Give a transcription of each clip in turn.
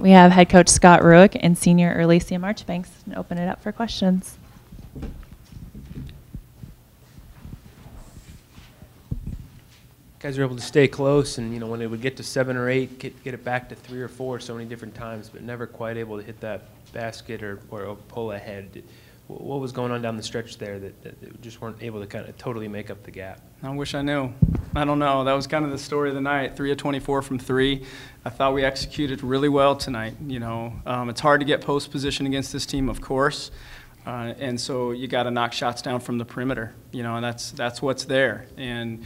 we have head coach Scott Rueck and senior Earlysia Marchbanks, and open it up for questions. Guys were able to stay close, and when it would get to 7 or 8, get it back to 3 or 4 so many different times, but never quite able to hit that basket or pull ahead. What was going on down the stretch there that just weren't able to kind of totally make up the gap? I wish I knew. I don't know. That was kind of the story of the night. 3 of 24 from 3. I thought we executed really well tonight. It's hard to get post position against this team, of course, and so you got to knock shots down from the perimeter. And that's what's there. And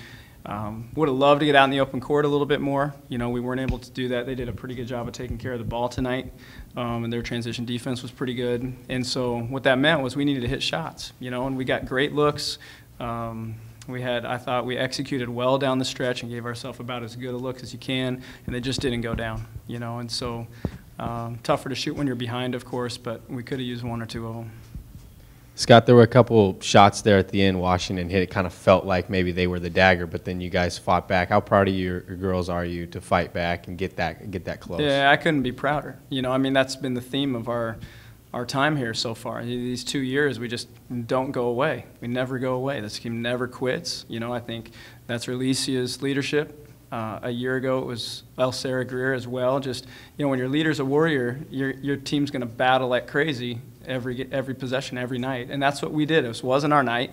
would have loved to get out in the open court a little bit more. We weren't able to do that. They did a pretty good job of taking care of the ball tonight, and their transition defense was pretty good. And so what that meant was we needed to hit shots, and we got great looks. I thought we executed well down the stretch and gave ourselves about as good a look as you can, and they just didn't go down, And so tougher to shoot when you're behind, of course, but we could have used 1 or 2 of them. Scott, there were a couple shots there at the end Washington hit. It kind of felt like maybe they were the dagger, but then you guys fought back. How proud of your girls are you to fight back and get that close? Yeah, I couldn't be prouder. That's been the theme of our time here so far. These 2 years, we just don't go away. We never go away. This team never quits. I think that's Earlysia's leadership. A year ago, it was Sarah Greer as well. Just, when your leader's a warrior, your team's going to battle like crazy every possession, every night. And that's what we did. It wasn't our night.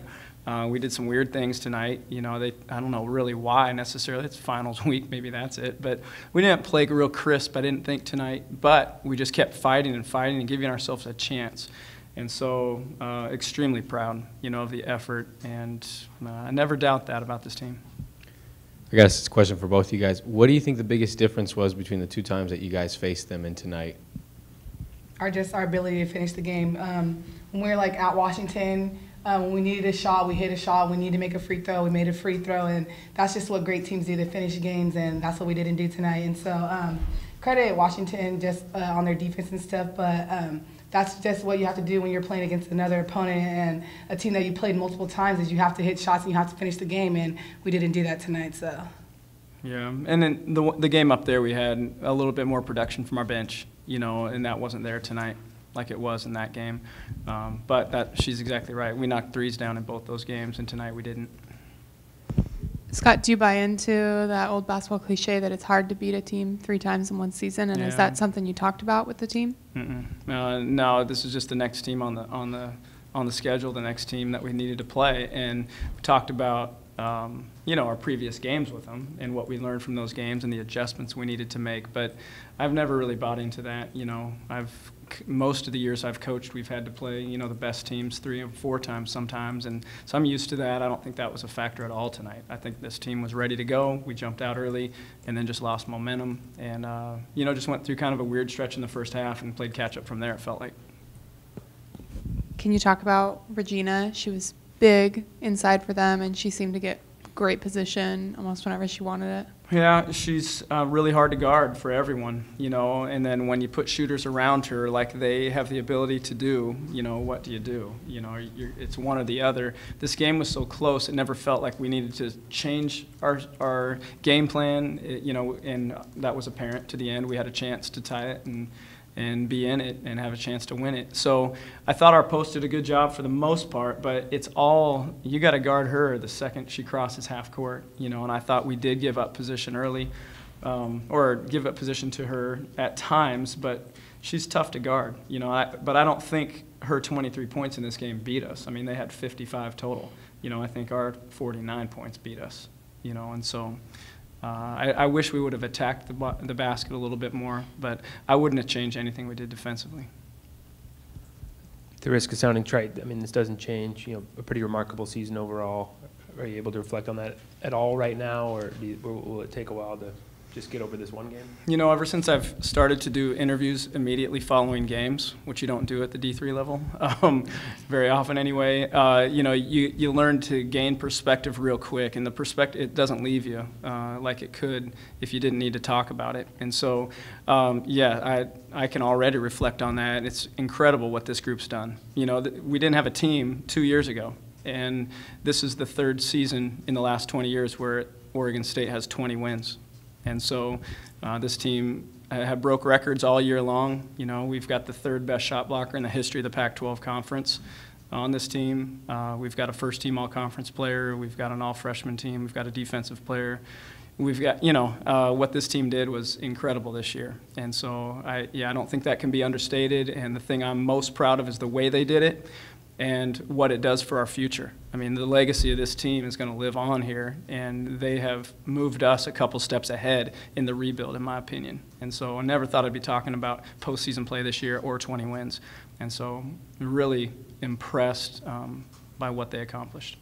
We did some weird things tonight. I don't know really why necessarily. It's finals week. Maybe that's it. But we didn't play real crisp, I didn't think, tonight. But we just kept fighting and giving ourselves a chance. And so extremely proud, of the effort. And I never doubt that about this team. I guess it's a question for both of you guys. What do you think the biggest difference was between the 2 times that you guys faced them and tonight? Our ability to finish the game. When we were at Washington, when we needed a shot, we hit a shot. We needed to make a free throw, we made a free throw, and that's just what great teams do, to finish games, and that's what we didn't do tonight. And so credit Washington just on their defense and stuff, but that's just what you have to do when you're playing against another opponent and a team that you played multiple times, is you have to hit shots and you have to finish the game, and we didn't do that tonight. So. Yeah, and then the game up there, we had a little bit more production from our bench, and that wasn't there tonight like it was in that game. But she's exactly right. We knocked threes down in both those games, and tonight we didn't. Scott, do you buy into that old basketball cliche that it's hard to beat a team 3 times in one season? And is that something you talked about with the team? No, this is just the next team on the schedule, the next team that we needed to play, and we talked about our previous games with them and what we learned from those games and the adjustments we needed to make. But I've never really bought into that. Most of the years I've coached, we've had to play, the best teams 3 or 4 times sometimes, and so I'm used to that. I don't think that was a factor at all tonight. I think this team was ready to go. We jumped out early and then just lost momentum, and just went through kind of a weird stretch in the first half and played catch up from there, it felt like. Can you talk about Regina? She was big inside for them, and she seemed to get great position almost whenever she wanted it. Yeah, she's really hard to guard for everyone, and then when you put shooters around her like they have the ability to do, what do you do? It's one or the other. This game was so close, it never felt like we needed to change our game plan, and that was apparent to the end. We had a chance to tie it and be in it and have a chance to win it. So I thought our post did a good job for the most part, but it's all, you got to guard her the second she crosses half court, and I thought we did give up position early, or give up position to her at times, but she's tough to guard, but I don't think her 23 points in this game beat us. I mean, they had 55 total. I think our 49 points beat us, and so I wish we would have attacked the basket a little bit more, but I wouldn't have changed anything we did defensively. At the risk of sounding trite, this doesn't change. A pretty remarkable season overall. Are you able to reflect on that at all right now, or will it take a while to just get over this one game? Ever since I've started to do interviews immediately following games, which you don't do at the D3 level, very often anyway, you learn to gain perspective real quick, and the perspective, it doesn't leave you like it could if you didn't need to talk about it. And so, I can already reflect on that. It's incredible what this group's done. We didn't have a team 2 years ago, and this is the 3rd season in the last 20 years where Oregon State has 20 wins. And so this team have broke records all year long. You know, we've got the 3rd best shot blocker in the history of the Pac-12 conference on this team. We've got a first-team all-conference player. We've got an all-freshman team. We've got a defensive player. We've got, you know, what this team did was incredible this year. And so, I don't think that can be understated. And the thing I'm most proud of is the way they did it and what it does for our future. I mean, the legacy of this team is going to live on here, and they have moved us a couple steps ahead in the rebuild, in my opinion. And so I never thought I'd be talking about postseason play this year or 20 wins. And so really impressed by what they accomplished.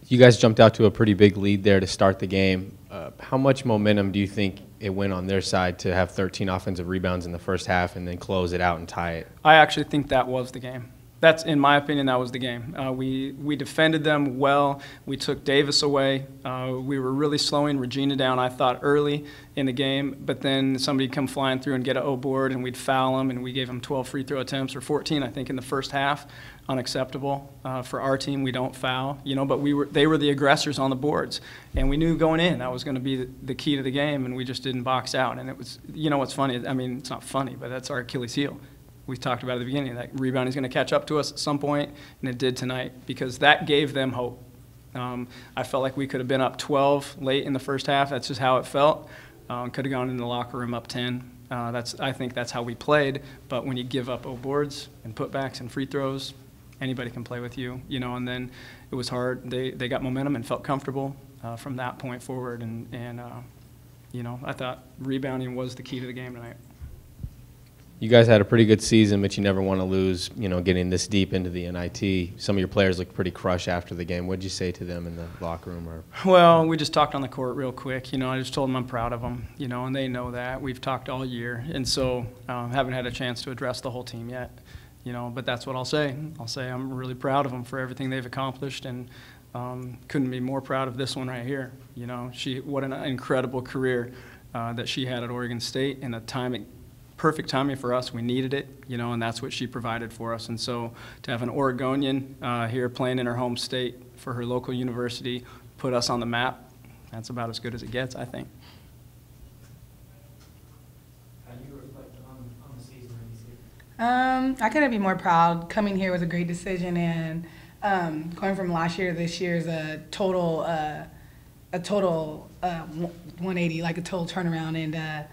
You guys jumped out to a pretty big lead there to start the game. How much momentum do you think it went on their side to have 13 offensive rebounds in the first half and then close it out and tie it? I actually think that was the game. That's, in my opinion, that was the game. We defended them well. We took Davis away. We were really slowing Regina down, I thought, early in the game, but then somebody come flying through and get an O board, and we'd foul them, and we gave them 12 free throw attempts, or 14, I think, in the first half. Unacceptable for our team. We don't foul, you know, but they were the aggressors on the boards, and we knew going in that was going to be the key to the game, and we just didn't box out. And it was, you know, what's funny, I mean, it's not funny, but that's our Achilles heel. We talked about at the beginning that rebounding is going to catch up to us at some point, and it did tonight, because that gave them hope. I felt like we could have been up 12 late in the first half. That's just how it felt. Could have gone in the locker room up 10. I think that's how we played. But when you give up O boards and putbacks and free throws, anybody can play with you, you know. And then it was hard. They got momentum and felt comfortable from that point forward. And you know, I thought rebounding was the key to the game tonight. You guys had a pretty good season, but you never want to lose, you know, getting this deep into the NIT. Some of your players looked pretty crushed after the game. What did you say to them in the locker room? Well, we just talked on the court real quick. You know, I just told them I'm proud of them, you know, and they know that. We've talked all year, and so haven't had a chance to address the whole team yet, you know, but that's what I'll say. I'll say I'm really proud of them for everything they've accomplished, and couldn't be more proud of this one right here. You know, what an incredible career that she had at Oregon State, and perfect timing for us. We needed it, you know, and that's what she provided for us. And so to have an Oregonian here playing in her home state for her local university, put us on the map, that's about as good as it gets, I think. How do you reflect on the season when you see it? I couldn't be more proud. Coming here was a great decision, and going from last year to this year is a total 180, like a total turnaround. And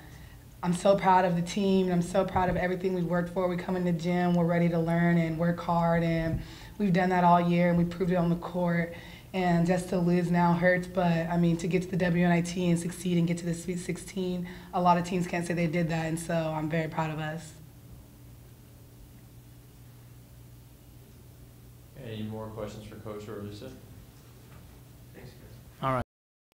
I'm so proud of the team. I'm so proud of everything we worked for. We come in the gym, we're ready to learn and work hard, and we've done that all year, and we proved it on the court. And just to lose now hurts, but I mean, to get to the WNIT and succeed and get to the Sweet 16, a lot of teams can't say they did that, and so I'm very proud of us. Any more questions for Coach or Earlysia? Thanks, guys.